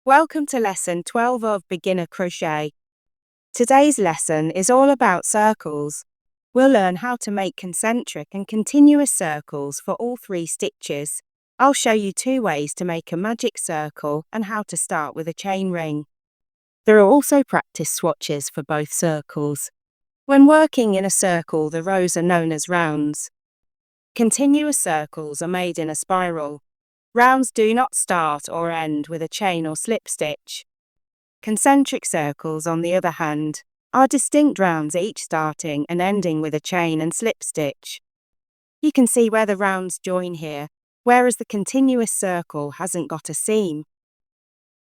Welcome to lesson 12 of Beginner Crochet. Today's lesson is all about circles. We'll learn how to make concentric and continuous circles for all 3 stitches. I'll show you 2 ways to make a magic circle and how to start with a chain ring. There are also practice swatches for both circles. When working in a circle, the rows are known as rounds. Continuous circles are made in a spiral. Rounds do not start or end with a chain or slip stitch. Concentric circles, on the other hand, are distinct rounds, each starting and ending with a chain and slip stitch. You can see where the rounds join here, whereas the continuous circle hasn't got a seam.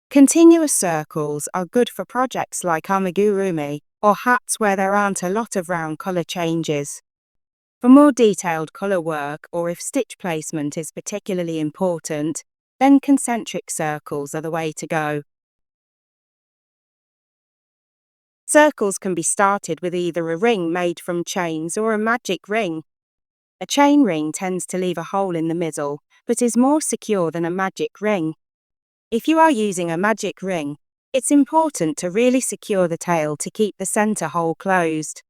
Continuous circles are good for projects like amigurumi or hats where there aren't a lot of round colour changes. For more detailed colour work, or if stitch placement is particularly important, then concentric circles are the way to go. Circles can be started with either a ring made from chains or a magic ring. A chain ring tends to leave a hole in the middle, but is more secure than a magic ring. If you are using a magic ring, it's important to really secure the tail to keep the centre hole closed.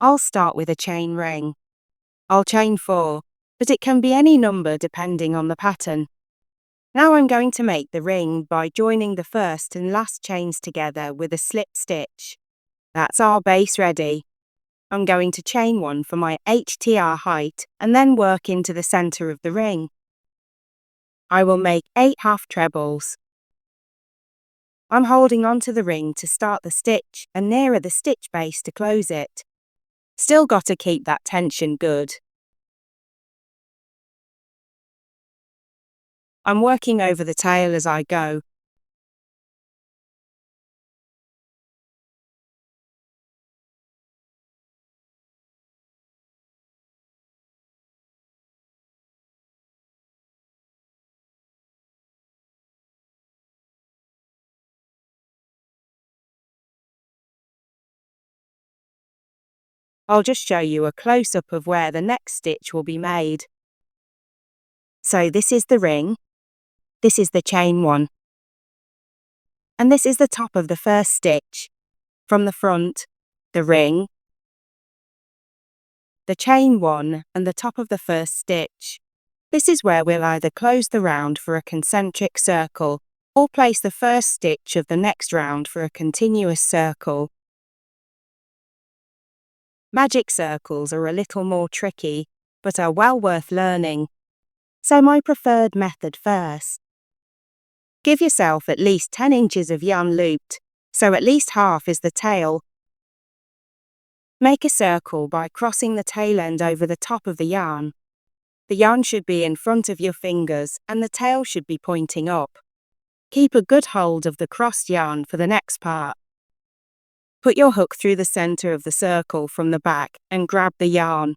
I'll start with a chain ring. I'll chain 4, but it can be any number depending on the pattern. Now I'm going to make the ring by joining the first and last chains together with a slip stitch. That's our base ready. I'm going to chain 1 for my Htr height and then work into the centre of the ring. I will make 8 half trebles. I'm holding onto the ring to start the stitch and nearer the stitch base to close it. Still got to keep that tension good. I'm working over the tail as I go. I'll just show you a close-up of where the next stitch will be made. So this is the ring, this is the chain 1, and this is the top of the first stitch. From the front, the ring, the chain 1 and the top of the first stitch. This is where we'll either close the round for a concentric circle or place the first stitch of the next round for a continuous circle. Magic circles are a little more tricky, but are well worth learning. So my preferred method first. Give yourself at least 10 inches of yarn looped, so at least half is the tail. Make a circle by crossing the tail end over the top of the yarn. The yarn should be in front of your fingers and the tail should be pointing up. Keep a good hold of the crossed yarn for the next part. Put your hook through the centre of the circle from the back and grab the yarn.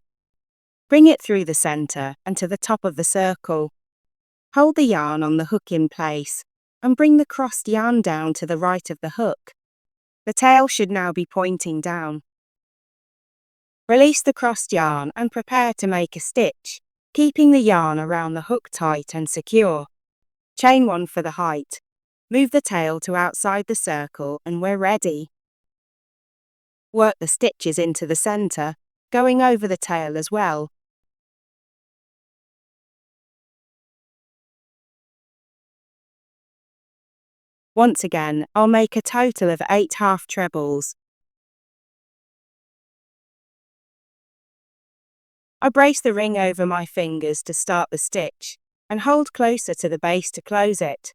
Bring it through the centre and to the top of the circle. Hold the yarn on the hook in place and bring the crossed yarn down to the right of the hook. The tail should now be pointing down. Release the crossed yarn and prepare to make a stitch, keeping the yarn around the hook tight and secure. Chain 1 for the height. Move the tail to outside the circle and we're ready. Work the stitches into the centre, going over the tail as well. Once again, I'll make a total of 8 half trebles. I brace the ring over my fingers to start the stitch, and hold closer to the base to close it.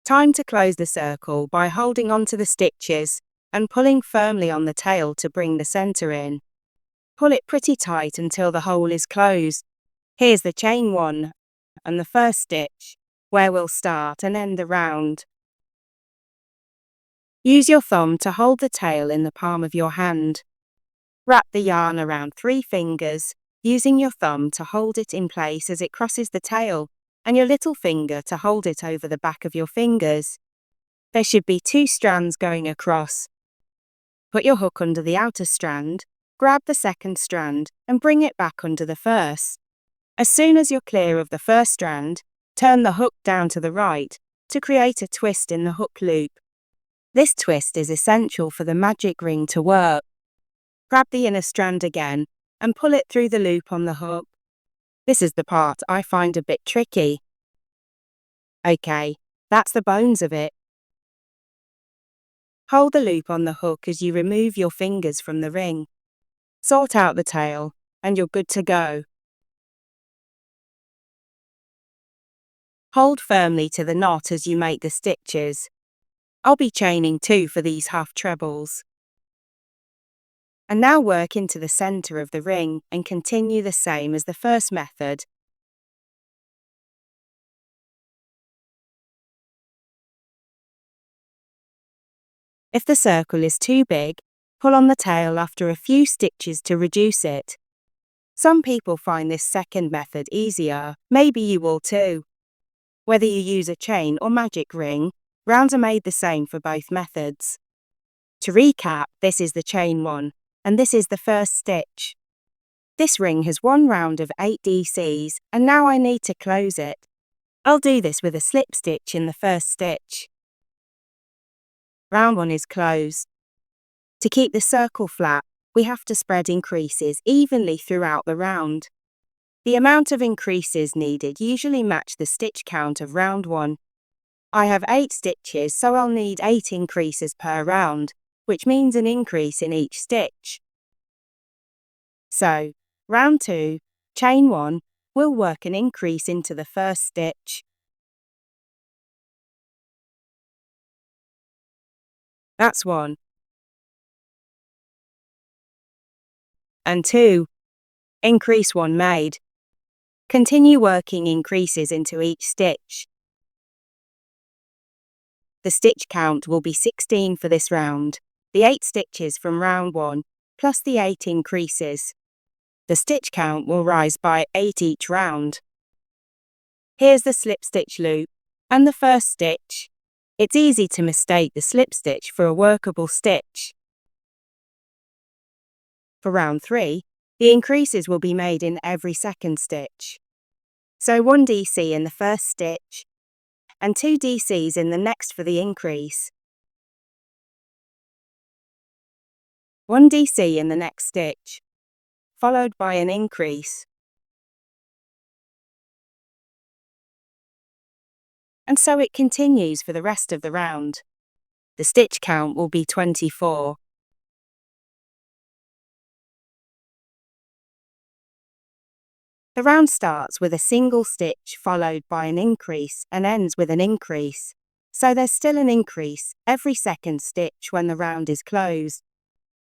Time to close the circle by holding onto the stitches and pulling firmly on the tail to bring the centre in. Pull it pretty tight until the hole is closed. Here's the chain 1 and the first stitch, where we'll start and end the round. Use your thumb to hold the tail in the palm of your hand. Wrap the yarn around 3 fingers, using your thumb to hold it in place as it crosses the tail, and your little finger to hold it over the back of your fingers. There should be 2 strands going across. Put your hook under the outer strand, grab the second strand, and bring it back under the first. As soon as you're clear of the first strand, turn the hook down to the right to create a twist in the hook loop. This twist is essential for the magic ring to work. Grab the inner strand again and pull it through the loop on the hook. This is the part I find a bit tricky. Okay, that's the bones of it. Hold the loop on the hook as you remove your fingers from the ring. Sort out the tail, and you're good to go. Hold firmly to the knot as you make the stitches. I'll be chaining 2 for these half trebles. And now work into the center of the ring and continue the same as the first method. If the circle is too big, pull on the tail after a few stitches to reduce it. Some people find this second method easier, maybe you will too. Whether you use a chain or magic ring, rounds are made the same for both methods. To recap, this is the chain one, and this is the first stitch. This ring has 1 round of 8 DCs, and now I need to close it. I'll do this with a slip stitch in the first stitch. Round 1 is closed. To keep the circle flat, we have to spread increases evenly throughout the round. The amount of increases needed usually match the stitch count of round 1. I have 8 stitches, so I'll need 8 increases per round, which means an increase in each stitch. So, round 2, chain 1, we'll work an increase into the first stitch. That's 1. And 2. Increase 1 made. Continue working increases into each stitch. The stitch count will be 16 for this round, the 8 stitches from round 1, plus the 8 increases. The stitch count will rise by 8 each round. Here's the slip stitch loop, and the first stitch. It's easy to mistake the slip stitch for a workable stitch. For round 3, the increases will be made in every second stitch. So 1 DC in the first stitch, and 2 DCs in the next for the increase. 1 DC in the next stitch, followed by an increase. And so it continues for the rest of the round. The stitch count will be 24. The round starts with a single stitch followed by an increase and ends with an increase. So there's still an increase every second stitch when the round is closed.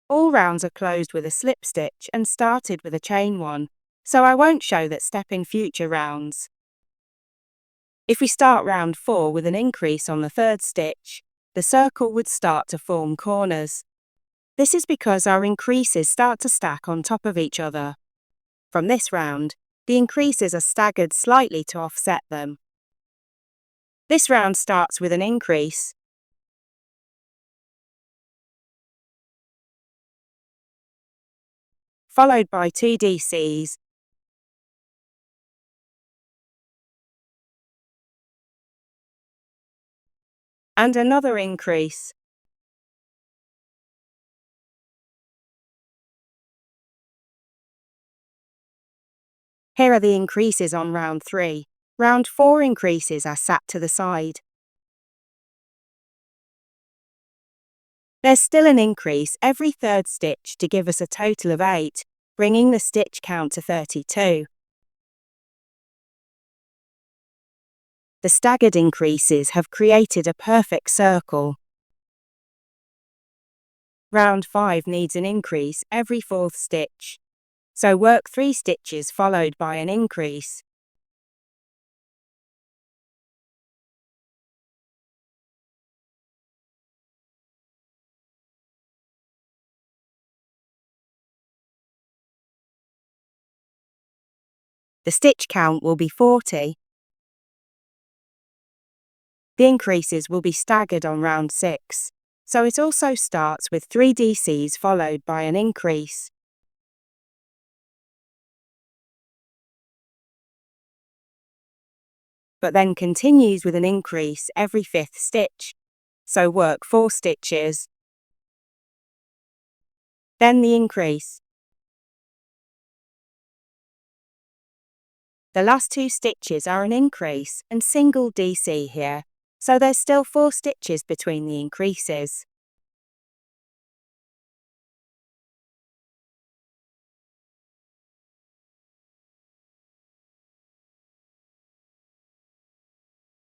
All rounds are closed with a slip stitch and started with a chain 1, so I won't show that step in future rounds. If we start round 4 with an increase on the third stitch, the circle would start to form corners. This is because our increases start to stack on top of each other. From this round, the increases are staggered slightly to offset them. This round starts with an increase, followed by 2 DCs, and another increase. Here are the increases on round 3. Round 4 increases are sat to the side. There's still an increase every third stitch to give us a total of 8, bringing the stitch count to 32. The staggered increases have created a perfect circle. Round 5 needs an increase every 4th stitch. So work 3 stitches followed by an increase. The stitch count will be 40. The increases will be staggered on round 6, so it also starts with 3 DCs followed by an increase. But then continues with an increase every 5th stitch. So work 4 stitches, then the increase. The last 2 stitches are an increase and single DC here, so there's still 4 stitches between the increases.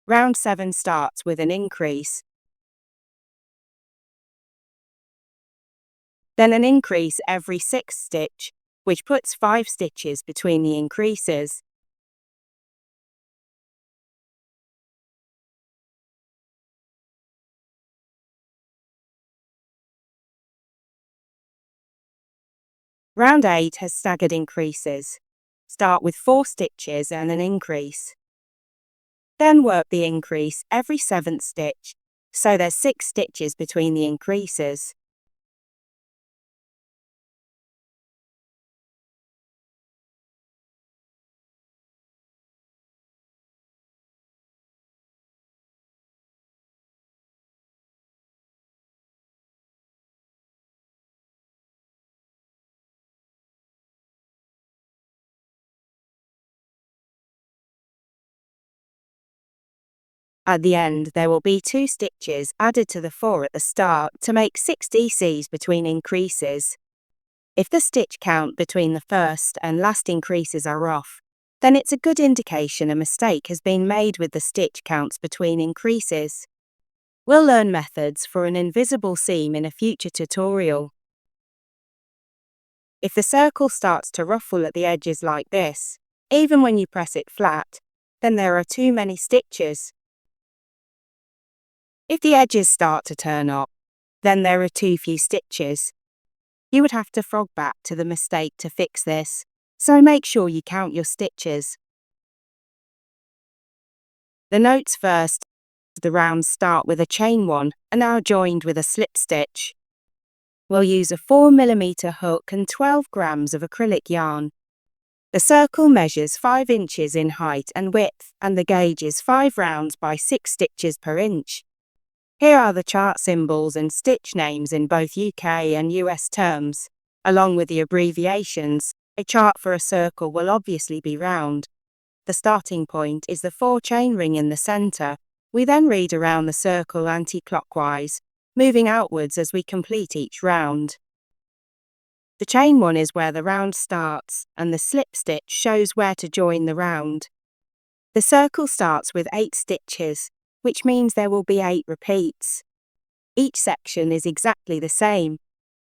Round 7 starts with an increase, then an increase every 6th stitch, which puts 5 stitches between the increases. Round 8 has staggered increases. Start with 4 stitches and an increase. Then work the increase every 7th stitch, so there's 6 stitches between the increases. At the end, there will be 2 stitches added to the 4 at the start to make 6 DCs between increases. If the stitch count between the first and last increases are off, then it's a good indication a mistake has been made with the stitch counts between increases. We'll learn methods for an invisible seam in a future tutorial. If the circle starts to ruffle at the edges like this, even when you press it flat, then there are too many stitches. If the edges start to turn up, then there are too few stitches. You would have to frog back to the mistake to fix this, so make sure you count your stitches. The notes first, the rounds start with a chain 1 and are joined with a slip stitch. We'll use a 4mm hook and 12 grams of acrylic yarn. The circle measures 5 inches in height and width, and the gauge is 5 rounds by 6 stitches per inch. Here are the chart symbols and stitch names in both UK and US terms. Along with the abbreviations, a chart for a circle will obviously be round. The starting point is the 4 chain ring in the center. We then read around the circle anti-clockwise, moving outwards as we complete each round. The chain 1 is where the round starts, and the slip stitch shows where to join the round. The circle starts with 8 stitches, which means there will be 8 repeats. Each section is exactly the same.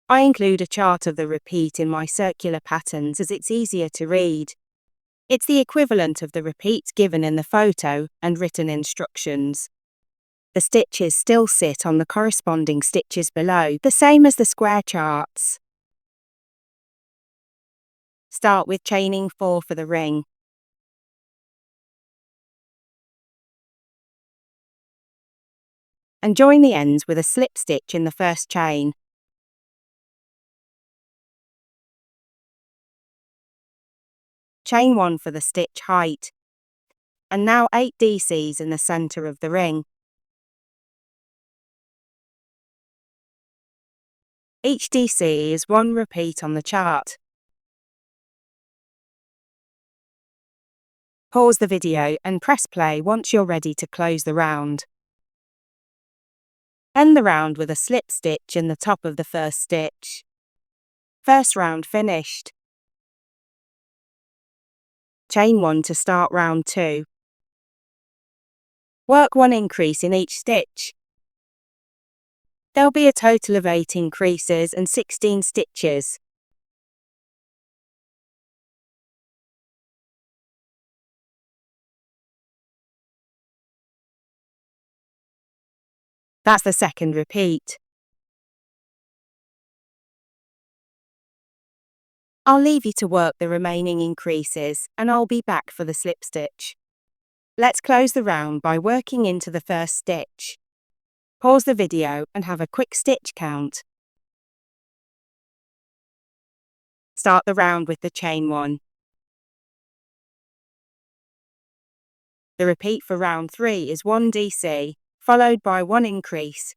I include a chart of the repeat in my circular patterns as it's easier to read. It's the equivalent of the repeats given in the photo and written instructions. The stitches still sit on the corresponding stitches below, the same as the square charts. Start with chaining 4 for the ring. And join the ends with a slip stitch in the first chain. Chain 1 for the stitch height. And now 8 DCs in the center of the ring. Each DC is 1 repeat on the chart. Pause the video and press play once you're ready to close the round. End the round with a slip stitch in the top of the first stitch. First round finished. Chain 1 to start round 2. Work 1 increase in each stitch. There'll be a total of 8 increases and 16 stitches. That's the second repeat. I'll leave you to work the remaining increases, and I'll be back for the slip stitch. Let's close the round by working into the first stitch. Pause the video and have a quick stitch count. Start the round with the chain 1. The repeat for round 3 is 1 DC, followed by 1 increase.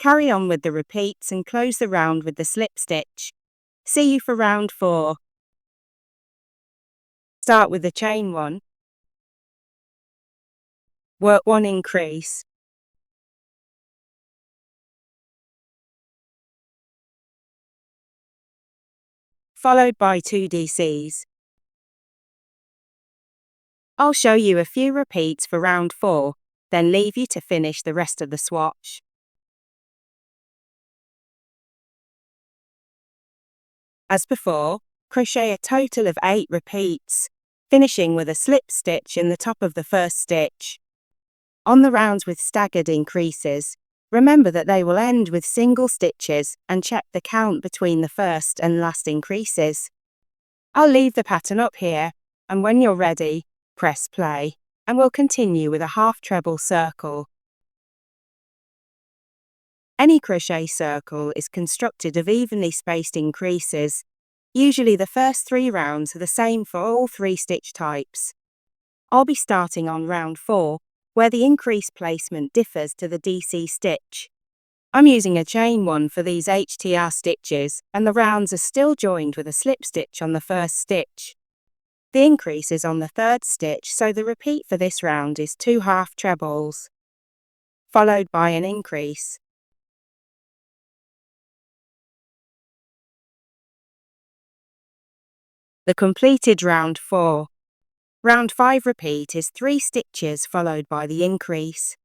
Carry on with the repeats and close the round with the slip stitch. See you for round 4. Start with the chain 1. Work 1 increase. Followed by 2 DCs. I'll show you a few repeats for round 4, then leave you to finish the rest of the swatch. As before, crochet a total of 8 repeats, finishing with a slip stitch in the top of the first stitch. On the rounds with staggered increases, remember that they will end with single stitches and check the count between the first and last increases. I'll leave the pattern up here, and when you're ready, press play, and we'll continue with a half treble circle. Any crochet circle is constructed of evenly spaced increases. Usually the first 3 rounds are the same for all 3 stitch types. I'll be starting on round 4, where the increase placement differs to the DC stitch. I'm using a chain 1 for these Htr stitches, and the rounds are still joined with a slip stitch on the first stitch. The increase is on the third stitch, so the repeat for this round is 2 half trebles, followed by an increase. The completed round 4. Round 5 repeat is 3 stitches followed by the increase.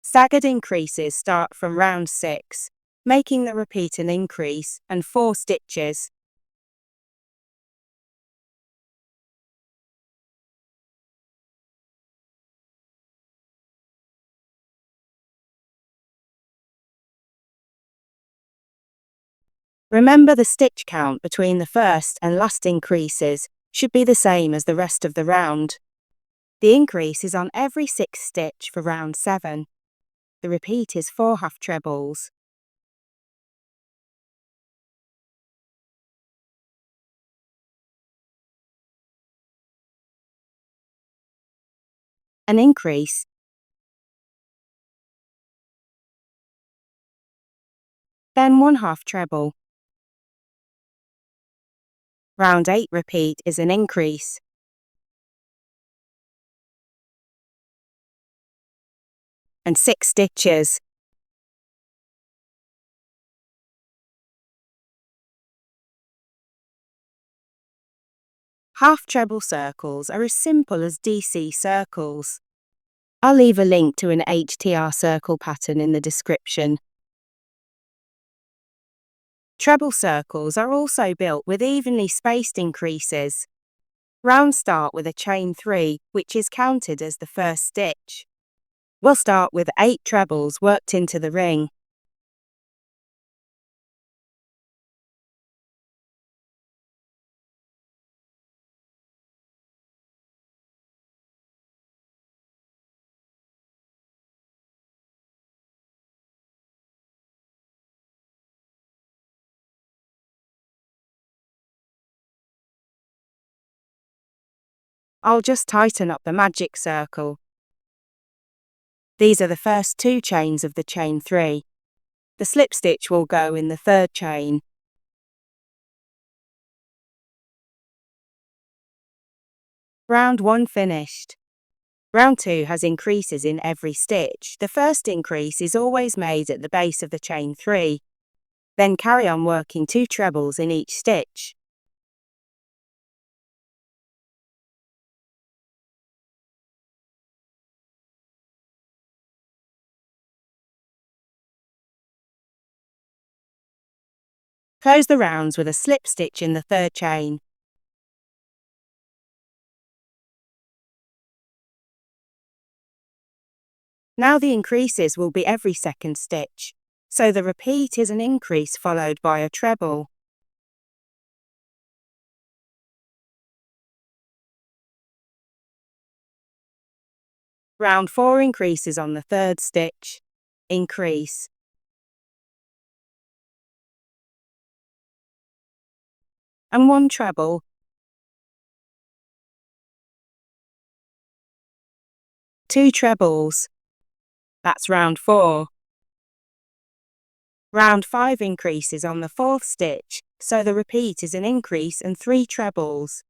Staggered increases start from round 6, making the repeat an increase and 4 stitches. Remember, the stitch count between the first and last increases should be the same as the rest of the round. The increase is on every 6th stitch for round 7. The repeat is 4 half trebles. An increase, then 1 half treble. Round 8 repeat is an increase, and 6 stitches. Half treble circles are as simple as DC circles. I'll leave a link to an Htr circle pattern in the description. Treble circles are also built with evenly spaced increases. Rounds start with a chain 3, which is counted as the first stitch. We'll start with 8 trebles worked into the ring. I'll just tighten up the magic circle. These are the first 2 chains of the chain 3. The slip stitch will go in the 3rd chain. Round 1 finished. Round 2 has increases in every stitch. The first increase is always made at the base of the chain 3. Then carry on working 2 trebles in each stitch. Close the rounds with a slip stitch in the third chain. Now the increases will be every second stitch, so the repeat is an increase followed by a treble. Round 4 increases on the third stitch, increase. And 1 treble. 2 trebles. That's round 4. Round 5 increases on the fourth stitch, so the repeat is an increase and 3 trebles.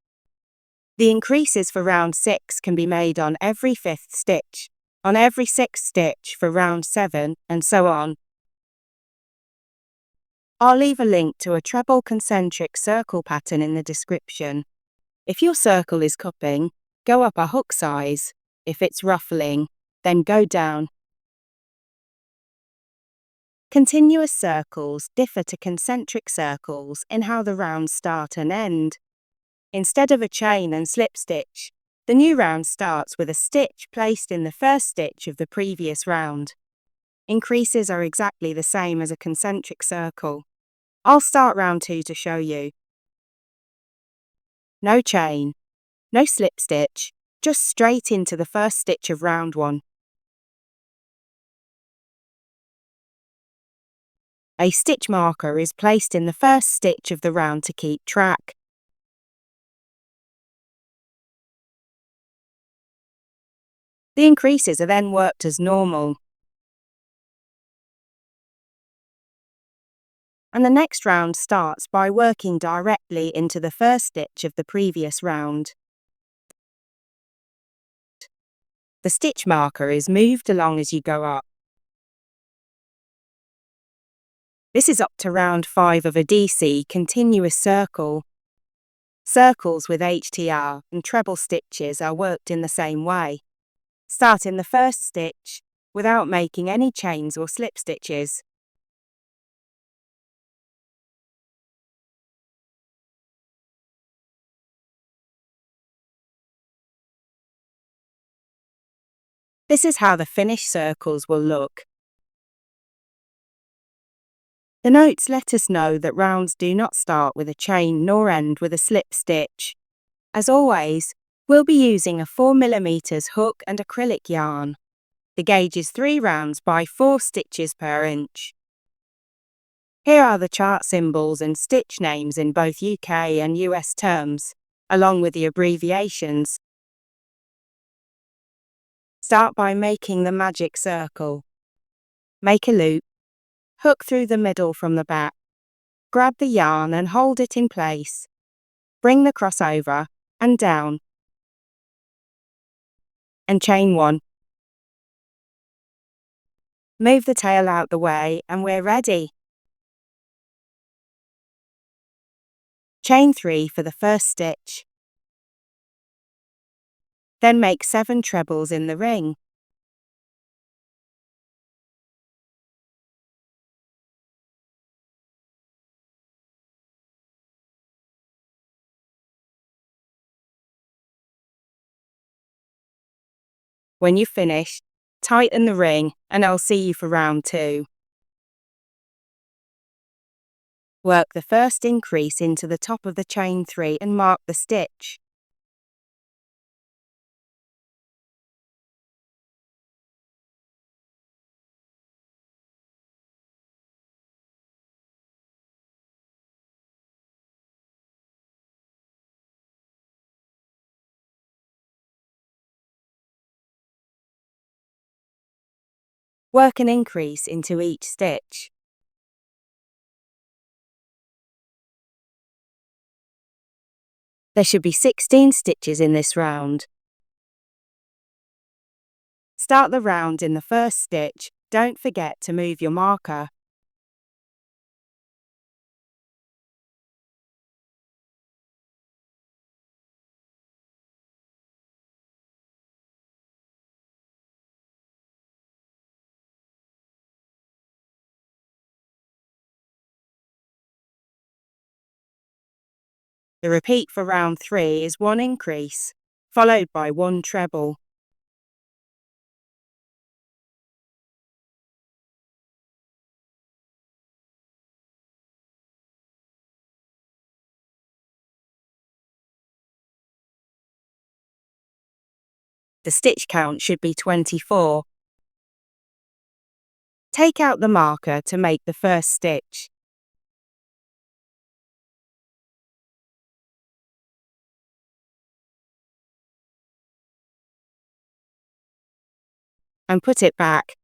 The increases for round 6 can be made on every 5th stitch, on every 6th stitch for round 7, and so on. I'll leave a link to a treble concentric circle pattern in the description. If your circle is cupping, go up a hook size. If it's ruffling, then go down. Continuous circles differ to concentric circles in how the rounds start and end. Instead of a chain and slip stitch, the new round starts with a stitch placed in the first stitch of the previous round. Increases are exactly the same as a concentric circle. I'll start round 2 to show you. No chain, no slip stitch, just straight into the first stitch of round 1. A stitch marker is placed in the first stitch of the round to keep track. The increases are then worked as normal. And the next round starts by working directly into the first stitch of the previous round. The stitch marker is moved along as you go up. This is up to round 5 of a DC continuous circle. Circles with Htr and treble stitches are worked in the same way. Start in the first stitch without making any chains or slip stitches. This is how the finished circles will look. The notes let us know that rounds do not start with a chain nor end with a slip stitch. As always, we'll be using a 4mm hook and acrylic yarn. The gauge is 3 rounds by 4 stitches per inch. Here are the chart symbols and stitch names in both UK and US terms, along with the abbreviations. Start by making the magic circle. Make a loop. Hook through the middle from the back. Grab the yarn and hold it in place. Bring the crossover and down. And chain 1. Move the tail out the way and we're ready. Chain 3 for the first stitch. Then make 7 trebles in the ring. When you've finished, tighten the ring and I'll see you for round 2. Work the first increase into the top of the chain 3 and mark the stitch. Work an increase into each stitch. There should be 16 stitches in this round. Start the round in the first stitch. Don't forget to move your marker. The repeat for round 3 is 1 increase, followed by 1 treble. The stitch count should be 24. Take out the marker to make the first stitch. And put it back.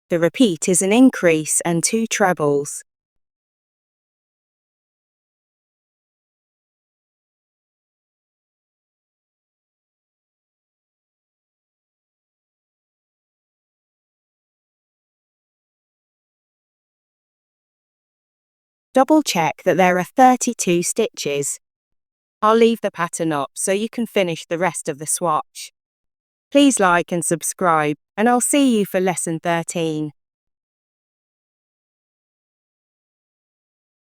The repeat is an increase and 2 trebles. Double check that there are 32 stitches. I'll leave the pattern up so you can finish the rest of the swatch. Please like and subscribe, and I'll see you for lesson 13.